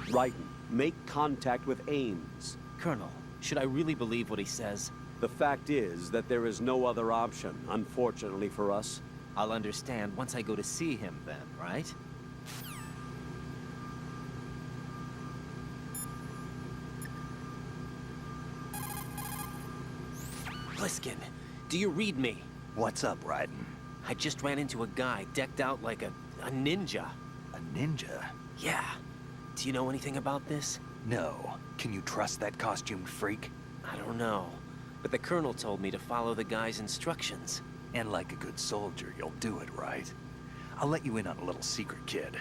Raiden, make contact with Ames. Colonel, should I really believe what he says? The fact is that there is no other option, unfortunately for us. I'll understand once I go to see him then, right? Bliskin, do you read me? What's up, Raiden? I just ran into a guy decked out like a ninja. A ninja? Yeah. Do you know anything about this? No. Can you trust that costumed freak? I don't know. But the Colonel told me to follow the guy's instructions. And like a good soldier, you'll do it, right? I'll let you in on a little secret, kid.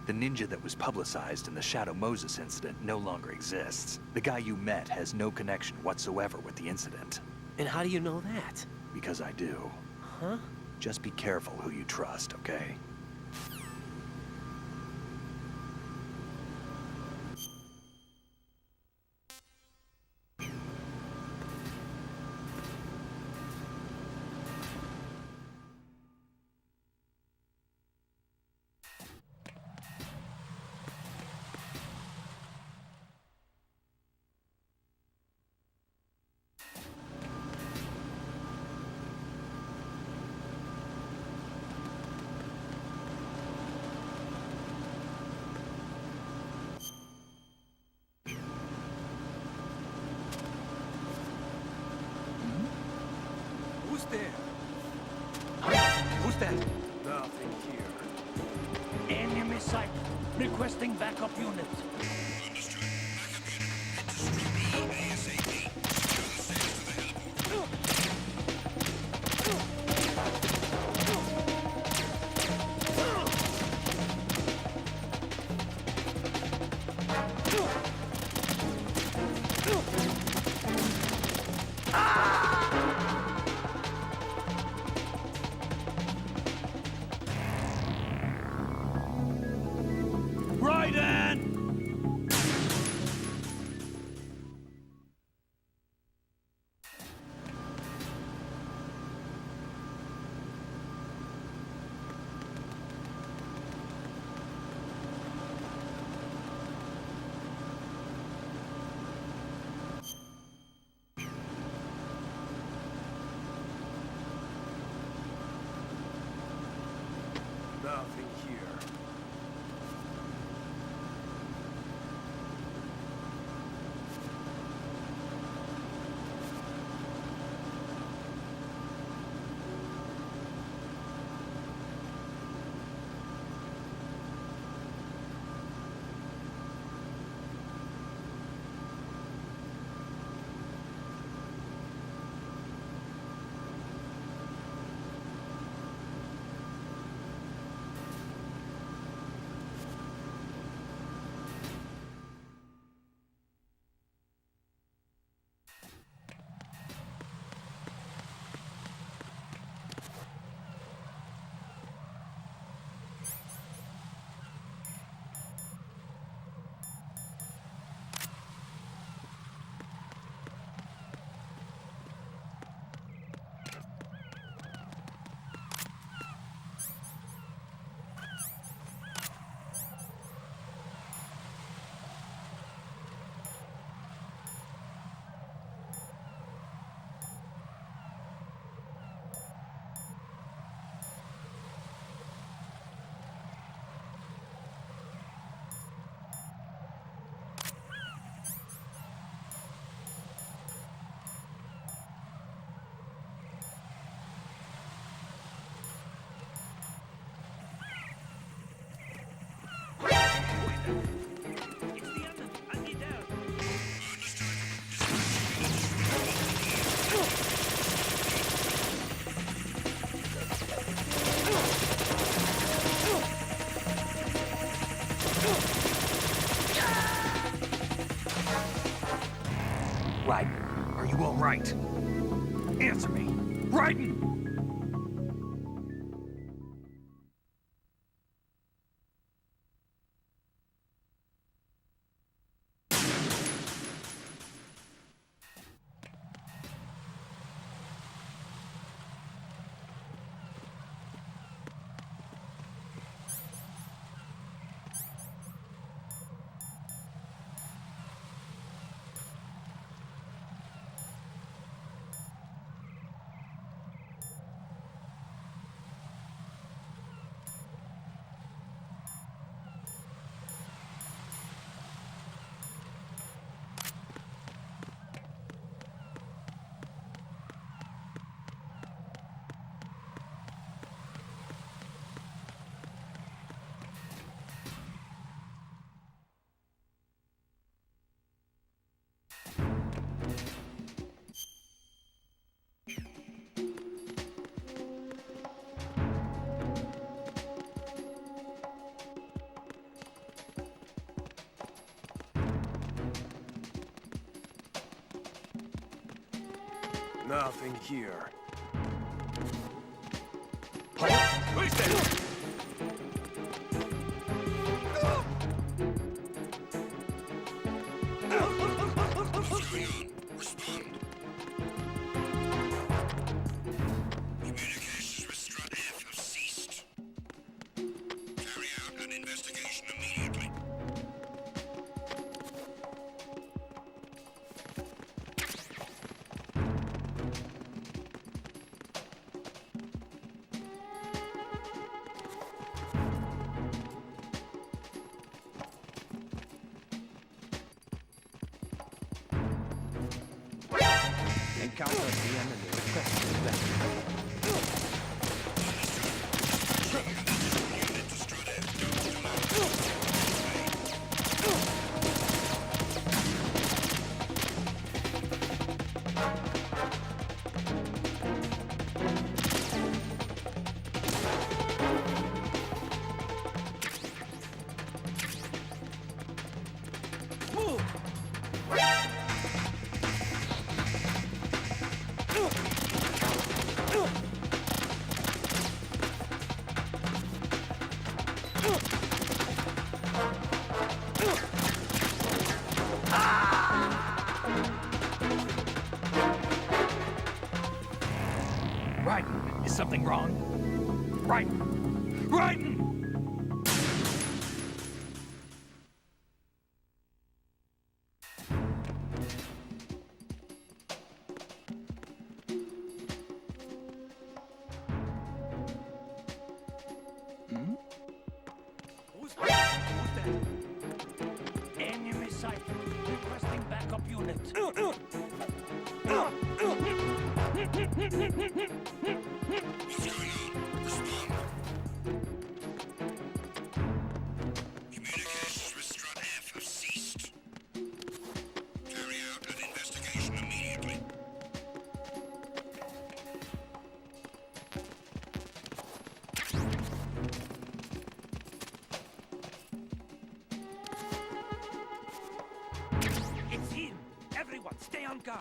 The ninja that was publicized in the Shadow Moses incident no longer exists. The guy you met has no connection whatsoever with the incident. And how do you know that? Because I do. Huh? Just be careful who you trust, okay? Who's there? Who's that? Nothing here. Enemy sight. Requesting backup unit. Nothing here. Are you all right? Answer me. Raiden! Nothing here. Who's there? Communications with Strut F have ceased. Carry out an investigation immediately. Encounter the enemy. Requesting backup. Unit to Strut F. Raiden, is something wrong? Raiden! Raiden! Who's there? Enemy sighted. Requesting backup unit. What's going on? Respond. Communications with Strut F have ceased. Carry out an investigation immediately. It's him. Everyone, stay on guard.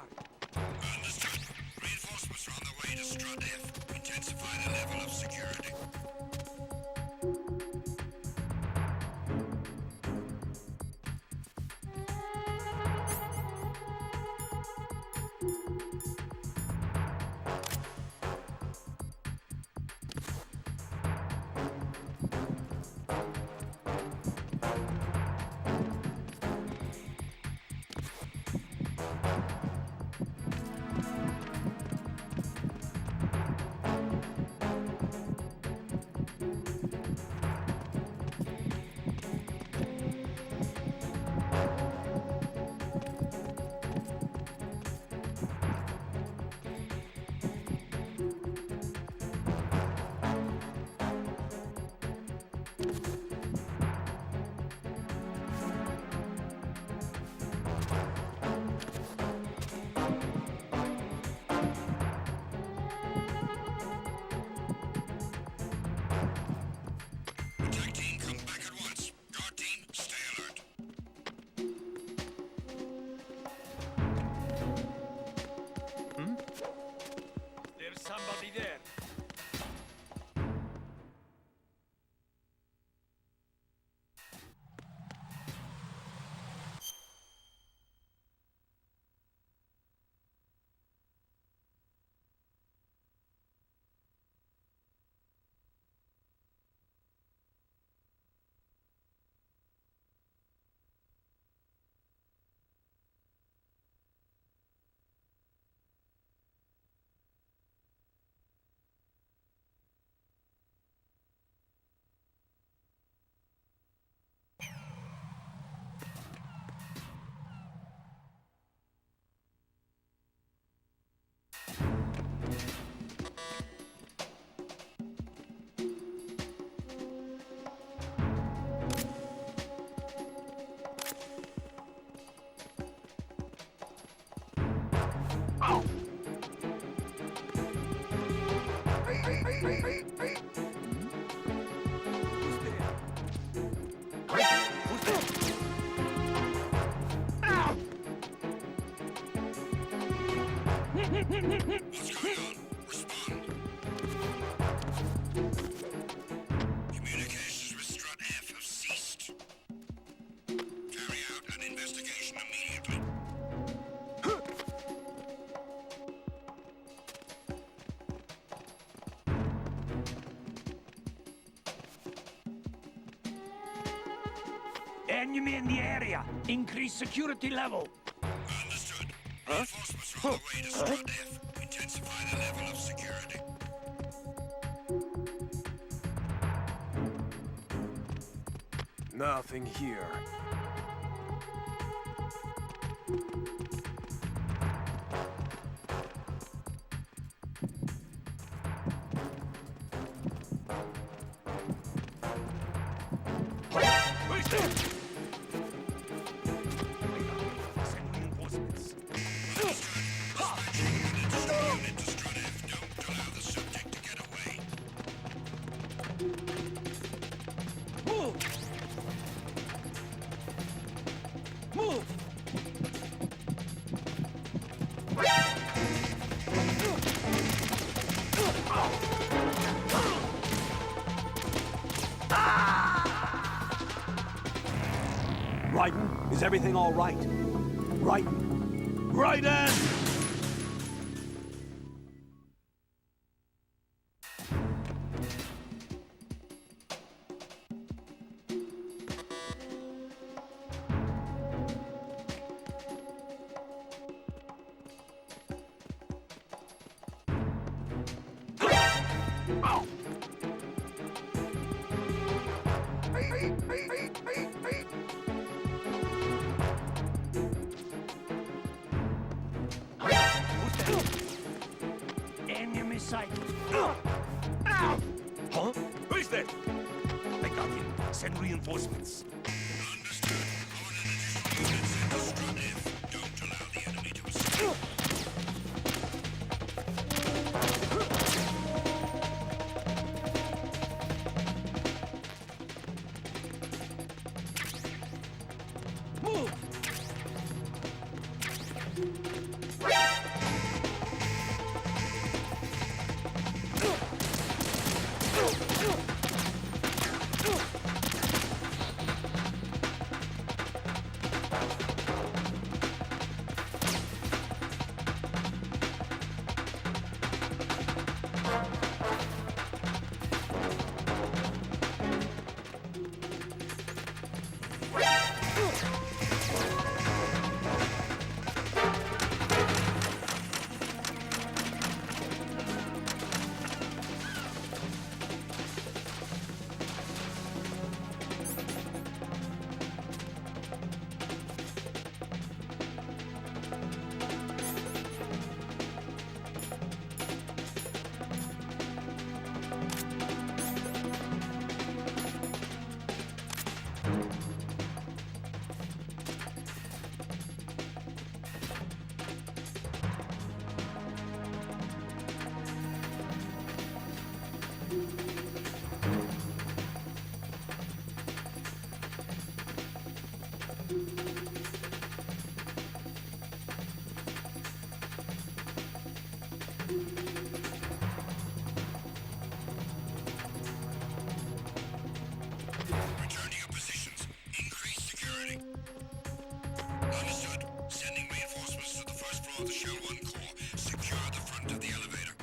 Understood. Reinforcements are on the way to Strut F. Intensify the level of security. What's going on? Respond. Communications with Strut F have ceased. Carry out an investigation immediately. Enemy in the area. Increase security level. Understood. Reinforcements are on the way to Strut F. Intensify the level of security. Nothing here. Send reinforcements. Unit to Strut F. Don't allow the subject to get away. Move! Move! Raiden, is everything all right? Raiden! Raiden! Enemy sighted. Huh? Who's there? I got him. Send reinforcements. Understood. Order an additional unit sent to Strut F. Don't allow the enemy to escape. Move! Return to your positions. Increase security. Understood. Sending reinforcements to the first floor of the Shell 1 core. Secure the front of the elevator.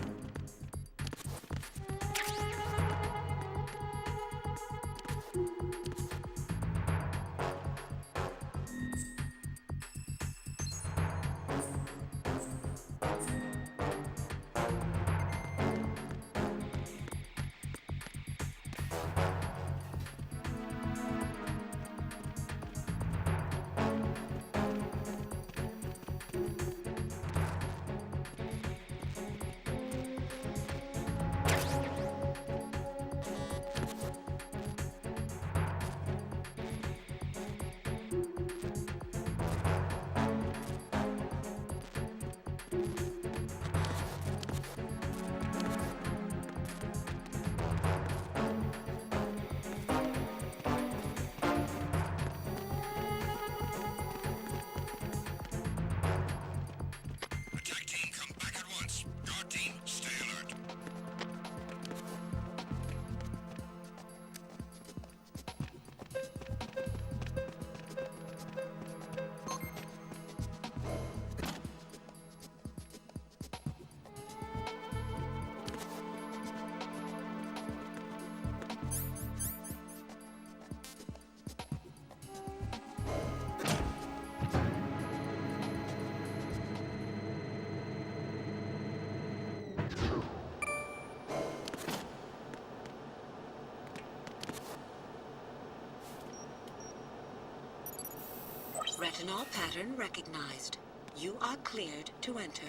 Retinol pattern recognized. You are cleared to enter.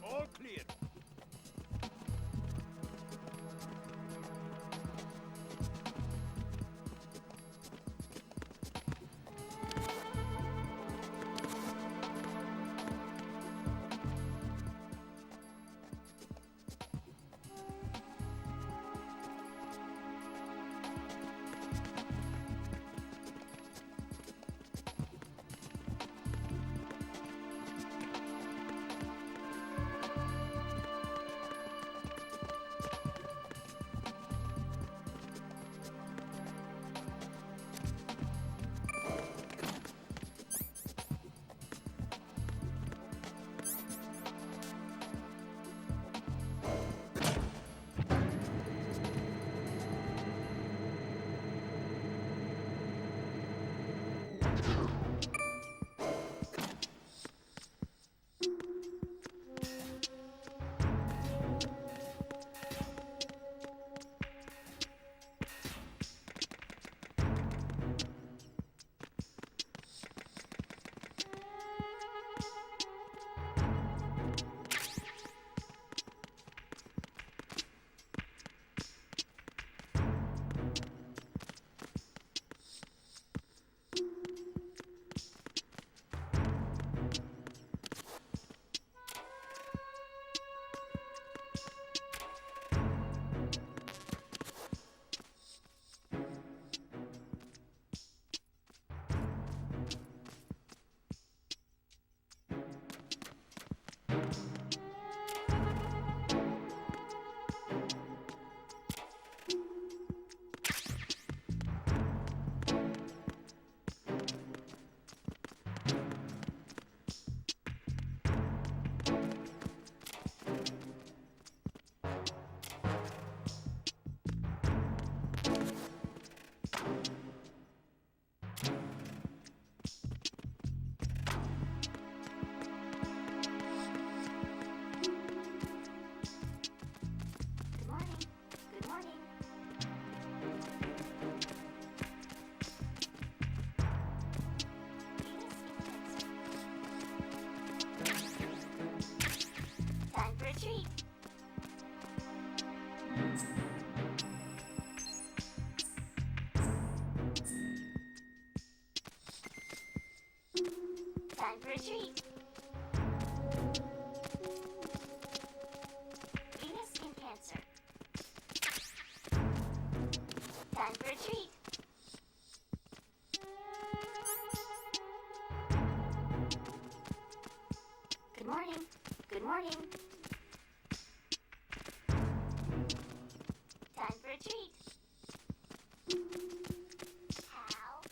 All clear. Retreat. Venus in Cancer. Time for retreat. Good morning. Good morning. Time for retreat. How?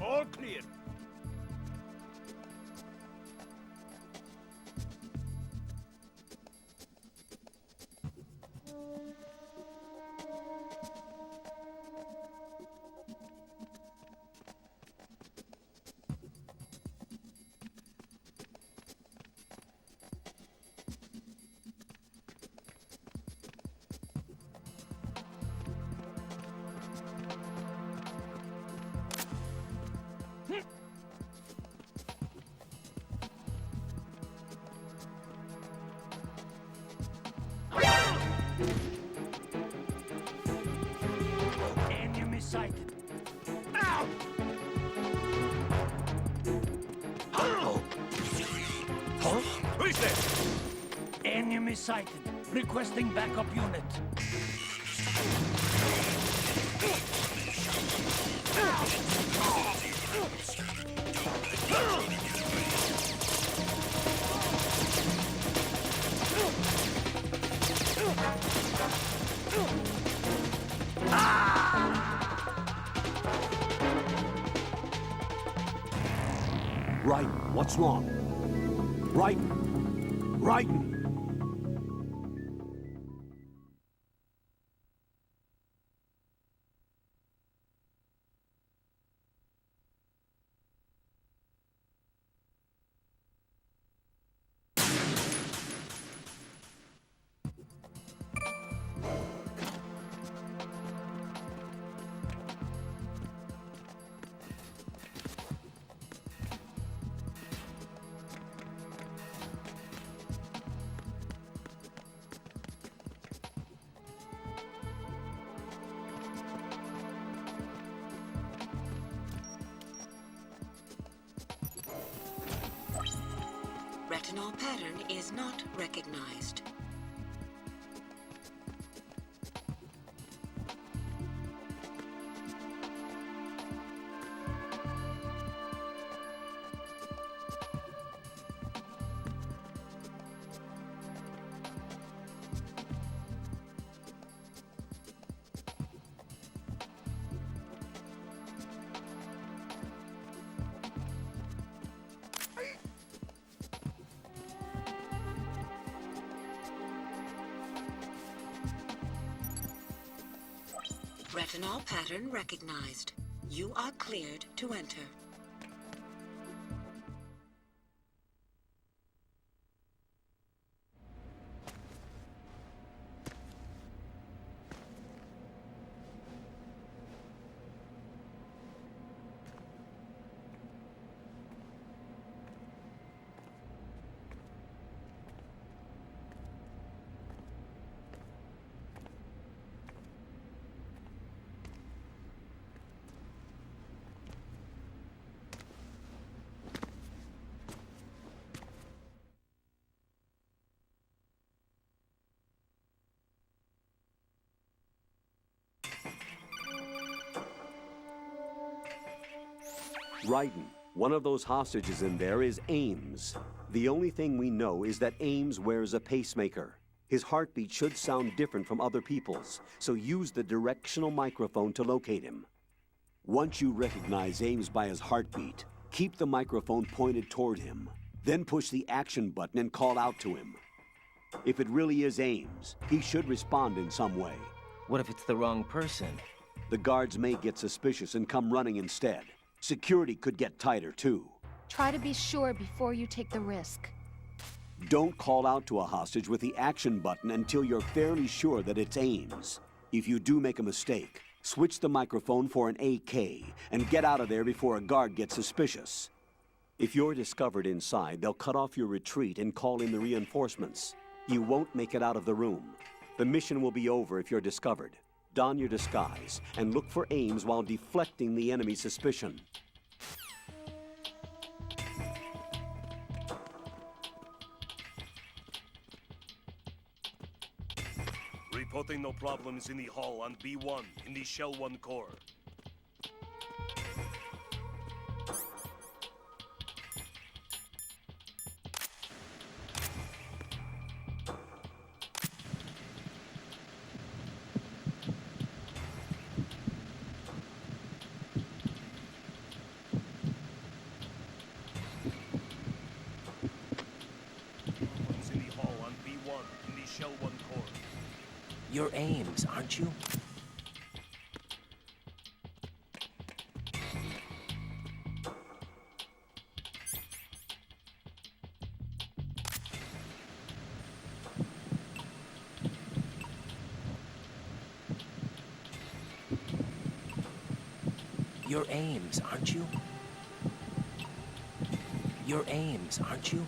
All clear. Enemy sighted. Who is there? Enemy sighted. Requesting backup unit. Right, what's wrong? Right, right. Retinol pattern is not recognized. Retinol pattern recognized. You are cleared to enter. Raiden, one of those hostages in there is Ames. The only thing we know is that Ames wears a pacemaker. His heartbeat should sound different from other people's, so use the directional microphone to locate him. Once you recognize Ames by his heartbeat, keep the microphone pointed toward him. Then push the action button and call out to him. If it really is Ames, he should respond in some way. What if it's the wrong person? The guards may get suspicious and come running instead. Security could get tighter, too. Try to be sure before you take the risk. Don't call out to a hostage with the action button until you're fairly sure that it's Ames. If you do make a mistake, switch the microphone for an AK and get out of there before a guard gets suspicious. If you're discovered inside, they'll cut off your retreat and call in the reinforcements. You won't make it out of the room. The mission will be over if you're discovered. Don your disguise and look for Ames while deflecting the enemy's suspicion. Reporting no problems in the hall on B1 in the Shell 1 core. You're Ames, aren't you? You're Ames, aren't you? You're Ames, aren't you?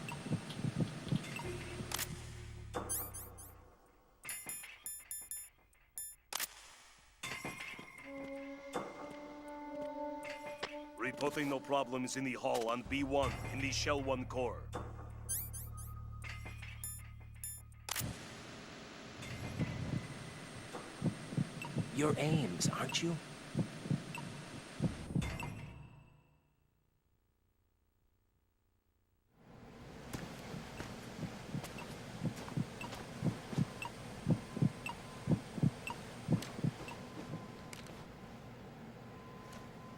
Reporting no problems in the hull on B1 in the Shell 1 core. You're Ames, aren't you?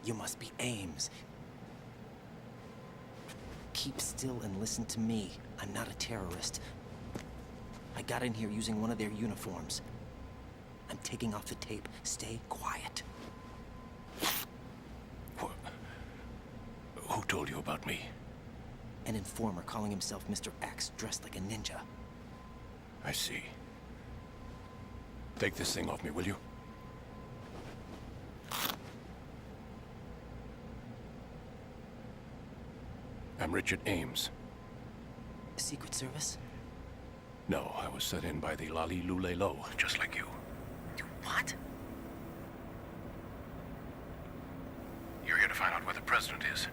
You must be Ames. Keep still and listen to me. I'm not a terrorist. I got in here using one of their uniforms. I'm taking off the tape. Stay quiet. Who told you about me? An informer calling himself Mr. X, dressed like a ninja. I see. Take this thing off me, will you? I'm Richard Ames. Secret Service? No, I was set in by the Lali Lule Lo, just like you. What? You're here to find out where the president is.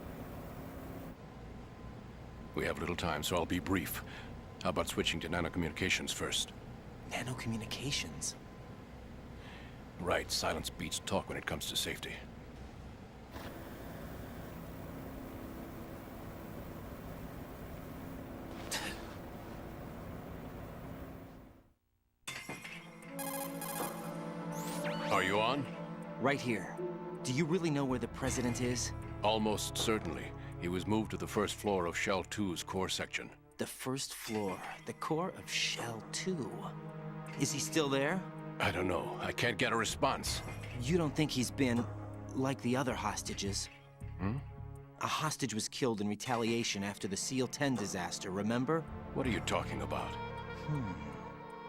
We have little time, so I'll be brief. How about switching to nanocommunications first? Nanocommunications? Right, silence beats talk when it comes to safety. Are you on? Right here. Do you really know where the president is? Almost certainly. He was moved to the first floor of Shell 2's core section. The first floor. The core of Shell 2. Is he still there? I don't know. I can't get a response. You don't think he's been like the other hostages? Hmm? A hostage was killed in retaliation after the SEAL 10 disaster, remember? What are you talking about?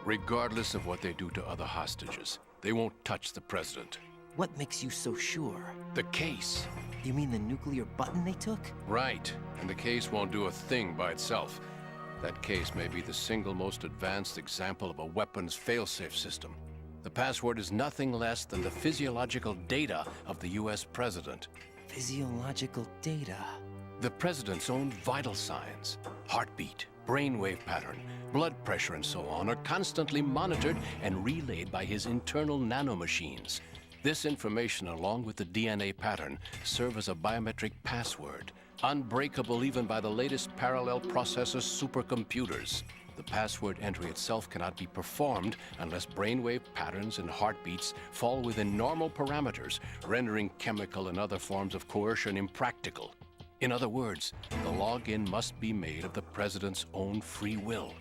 Regardless of what they do to other hostages, they won't touch the president. What makes you so sure? The case. You mean the nuclear button they took? Right. And the case won't do a thing by itself. That case may be the single most advanced example of a weapons failsafe system. The password is nothing less than the physiological data of the US president. Physiological data? The president's own vital signs, heartbeat, brainwave pattern, blood pressure and so on are constantly monitored and relayed by his internal nanomachines. This information, along with the DNA pattern, serve as a biometric password, unbreakable even by the latest parallel processor supercomputers. The password entry itself cannot be performed unless brainwave patterns and heartbeats fall within normal parameters, rendering chemical and other forms of coercion impractical. In other words, the login must be made of the president's own free will.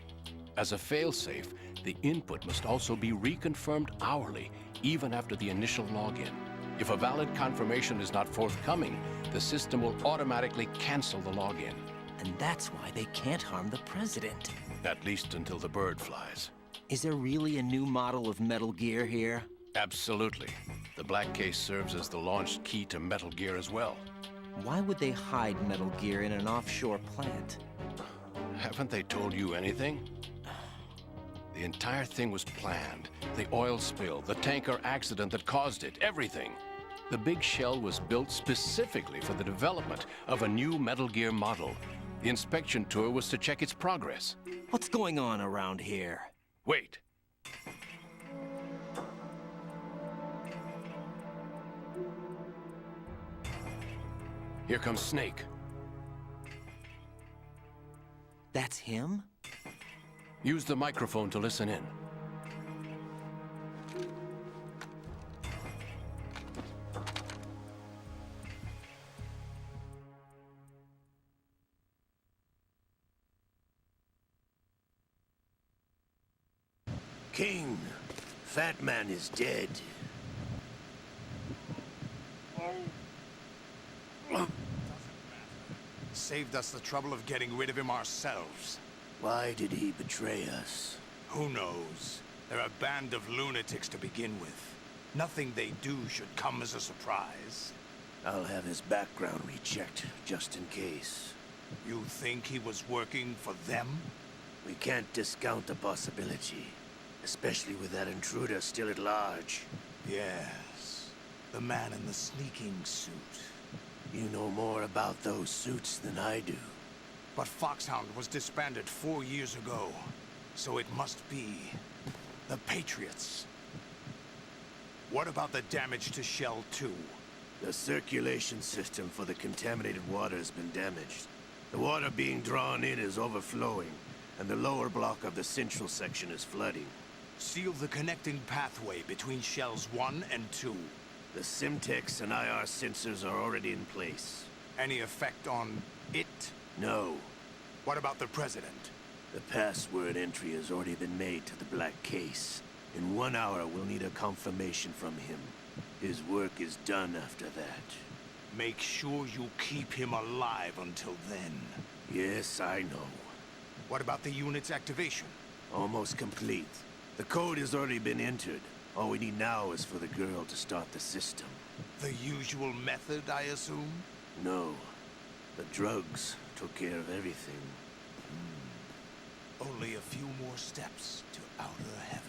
As a failsafe, the input must also be reconfirmed hourly, even after the initial login. If a valid confirmation is not forthcoming, the system will automatically cancel the login. And that's why they can't harm the president. At least until the bird flies. Is there really a new model of Metal Gear here? Absolutely. The black case serves as the launch key to Metal Gear as well. Why would they hide Metal Gear in an offshore plant? Haven't they told you anything? The entire thing was planned. The oil spill, the tanker accident that caused it, everything. The big shell was built specifically for the development of a new Metal Gear model. The inspection tour was to check its progress. What's going on around here? Wait. Here comes Snake. That's him? Use the microphone to listen in. King, Fat Man is dead. Saved us the trouble of getting rid of him ourselves. Why did he betray us? Who knows? They're a band of lunatics to begin with. Nothing they do should come as a surprise. I'll have his background rechecked, just in case. You think he was working for them? We can't discount the possibility. Especially with that intruder still at large. Yes. The man in the sneaking suit. You know more about those suits than I do. But Foxhound was disbanded 4 years ago. So it must be the Patriots. What about the damage to Shell 2? The circulation system for the contaminated water has been damaged. The water being drawn in is overflowing, and the lower block of the central section is flooding. Seal the connecting pathway between Shells 1 and 2. The Simtex and IR sensors are already in place. Any effect on it? No. What about the President? The password entry has already been made to the black case. In 1 hour, we'll need a confirmation from him. His work is done after that. Make sure you keep him alive until then. Yes, I know. What about the unit's activation? Almost complete. The code has already been entered. All we need now is for the girl to start the system. The usual method, I assume? No. The drugs took care of everything. Only a few more steps to outer heaven.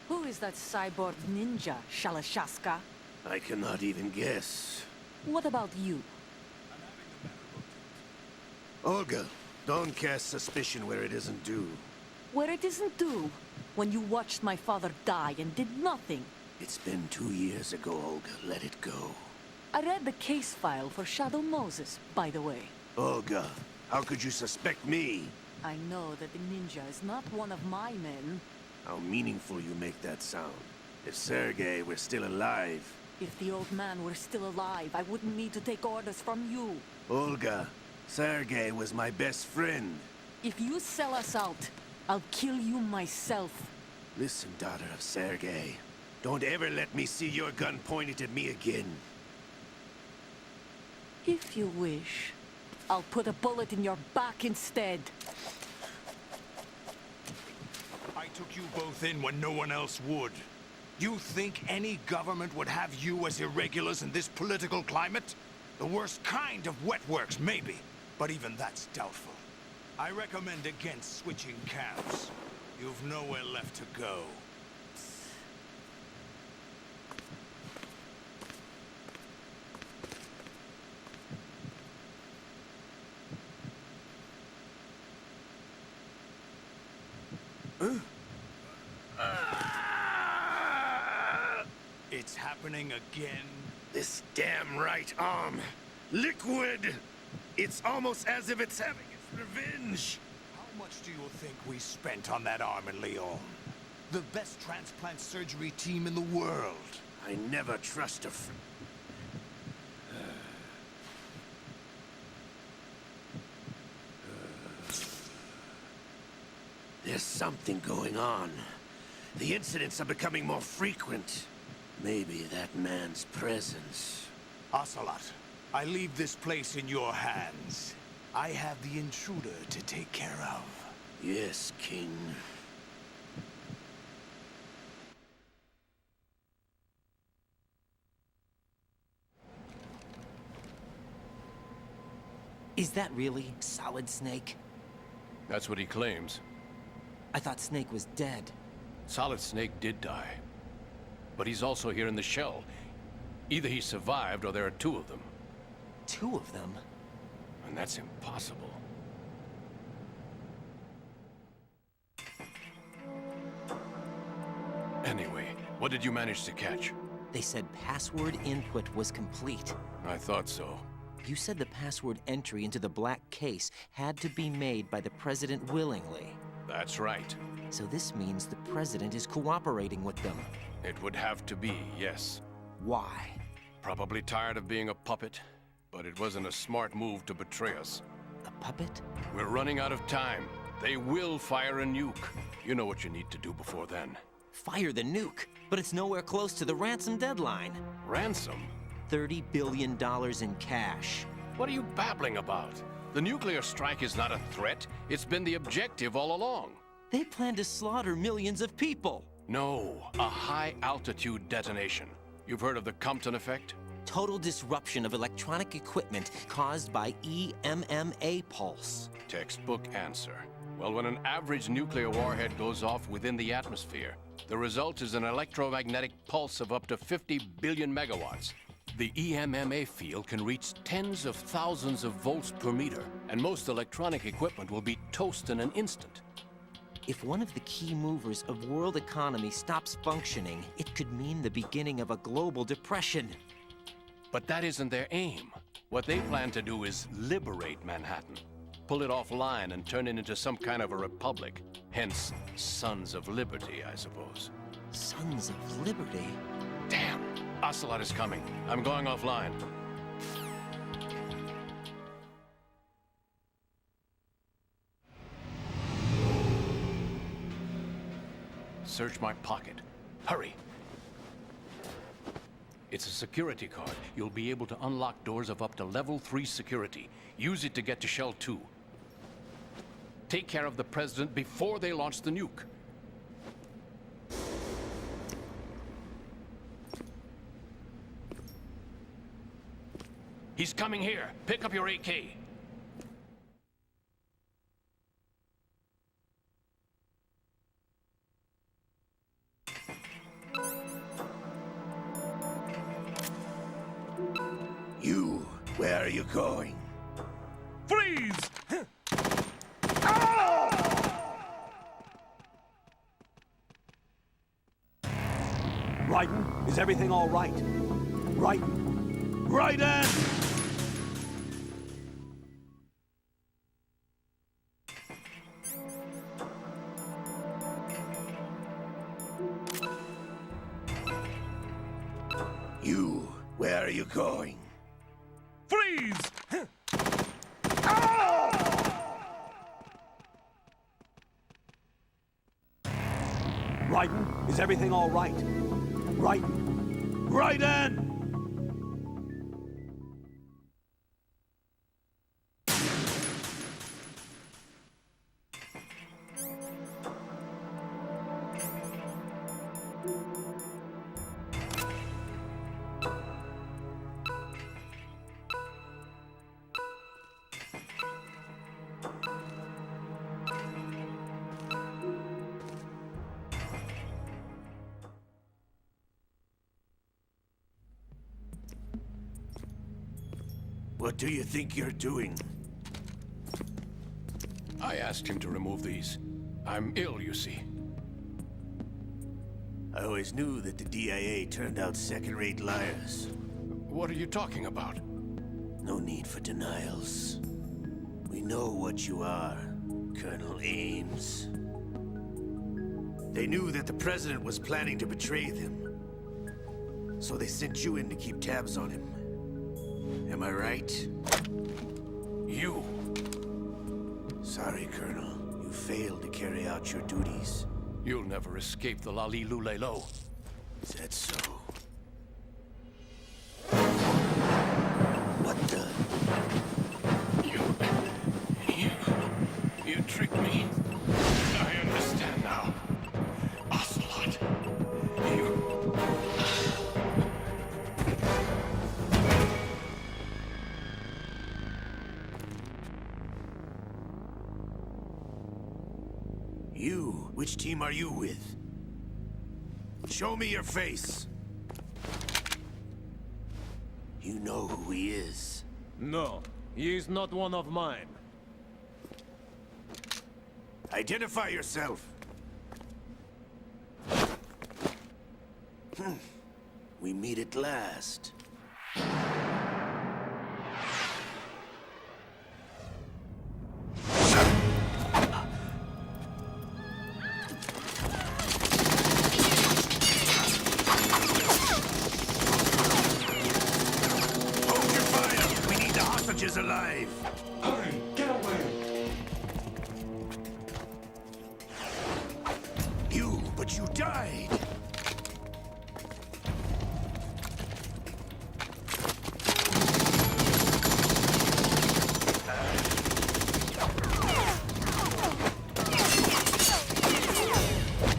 Who is that cyborg ninja, Shalashaska? I cannot even guess. What about you? Olga, don't cast suspicion where it isn't due. Where it isn't due? When you watched my father die and did nothing. It's been 2 years ago, Olga. Let it go. I read the case file for Shadow Moses, by the way. Olga, how could you suspect me? I know that the ninja is not one of my men. How meaningful you make that sound. If Sergei were still alive... If the old man were still alive, I wouldn't need to take orders from you. Olga, Sergei was my best friend. If you sell us out, I'll kill you myself. Listen, daughter of Sergei. Don't ever let me see your gun pointed at me again. If you wish, I'll put a bullet in your back instead. I took you both in when no one else would. You think any government would have you as irregulars in this political climate? The worst kind of wet works, maybe. But even that's doubtful. I recommend against switching camps. You've nowhere left to go. It's happening again. This damn right arm. Liquid! It's almost as if it's having its revenge. How much do you think we spent on that arm in Lyon? The best transplant surgery team in the world. I never trust a friend. There's something going on. The incidents are becoming more frequent. Maybe that man's presence. Ocelot, I leave this place in your hands. I have the intruder to take care of. Yes, King. Is that really Solid Snake? That's what he claims. I thought Snake was dead. Solid Snake did die. But he's also here in the shell. Either he survived or there are 2 of them. 2 of them? And that's impossible. Anyway, what did you manage to catch? They said password input was complete. I thought so. You said the password entry into the black case had to be made by the President willingly. That's right. So this means the President is cooperating with them. It would have to be, yes. Why? Probably tired of being a puppet, but it wasn't a smart move to betray us. A puppet? We're running out of time. They will fire a nuke. You know what you need to do before then. Fire the nuke, but it's nowhere close to the ransom deadline. Ransom? $30 billion in cash. What are you babbling about? The nuclear strike is not a threat. It's been the objective all along. They plan to slaughter millions of people. No, a high-altitude detonation. You've heard of the Compton effect? Total disruption of electronic equipment caused by EMMA pulse. Textbook answer. Well, when an average nuclear warhead goes off within the atmosphere, the result is an electromagnetic pulse of up to 50 billion megawatts. The EMMA field can reach tens of thousands of volts per meter, and most electronic equipment will be toast in an instant. If one of the key movers of world economy stops functioning, it could mean the beginning of a global depression. But that isn't their aim. What they plan to do is liberate Manhattan. Pull it offline and turn it into some kind of a republic. Hence, Sons of Liberty, I suppose. Sons of Liberty? Damn! Ocelot is coming. I'm going offline. Search my pocket. Hurry! It's a security card. You'll be able to unlock doors of up to level 3 security. Use it to get to Shell 2. Take care of the President before they launch the nuke. He's coming here. Pick up your AK. You, where are you going? Freeze! Raiden, is everything all right? Raiden! Raiden! You, where are you going? Freeze! Raiden, is everything all right? Raiden! Raiden! What do you think you're doing? I asked him to remove these. I'm ill, you see. I always knew that the DIA turned out second-rate liars. What are you talking about? No need for denials. We know what you are, Colonel Ames. They knew that the President was planning to betray them. So they sent you in to keep tabs on him. Am I right? You! Sorry, Colonel. You failed to carry out your duties. You'll never escape the Lali Lulelo. Is that so? What the? You tricked me. I understand now. Ocelot. You? Which team are you with? Show me your face. You know who he is. No, he is not one of mine. Identify yourself. We meet at last. ninjas alive! Hurry, get away! But you died!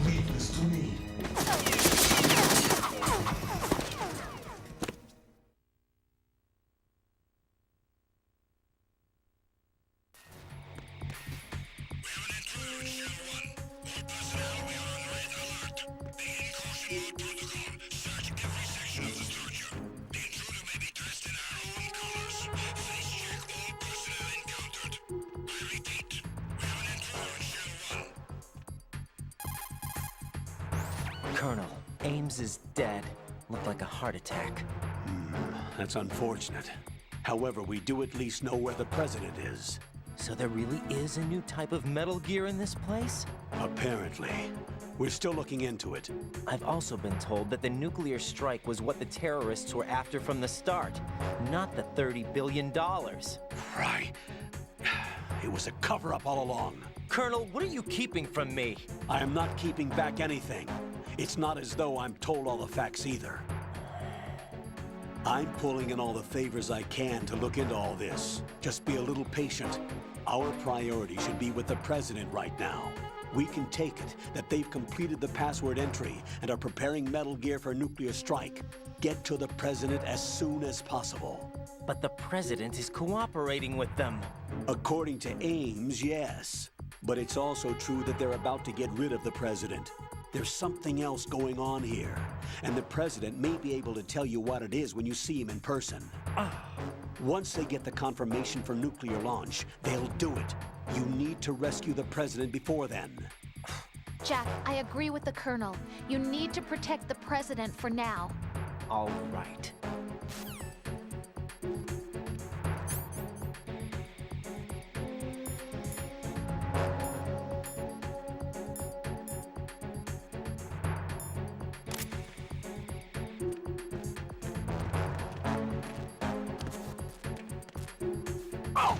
Leave this to me. Colonel, Ames is dead. Looked like a heart attack. That's unfortunate. However, we do at least know where the president is. So there really is a new type of Metal Gear in this place? Apparently. We're still looking into it. I've also been told that the nuclear strike was what the terrorists were after from the start, not the $30 billion. Right. It was a cover-up all along. Colonel, what are you keeping from me? I am not keeping back anything. It's not as though I'm told all the facts either. I'm pulling in all the favors I can to look into all this. Just be a little patient. Our priority should be with the president right now. We can take it that they've completed the password entry and are preparing Metal Gear for nuclear strike. Get to the president as soon as possible. But the president is cooperating with them. According to Ames, yes. But it's also true that they're about to get rid of the president. There's something else going on here, and the president may be able to tell you what it is when you see him in person. Once they get the confirmation for nuclear launch, they'll do it. You need to rescue the president before then. Jack, I agree with the Colonel. You need to protect the president for now. All right. Oh!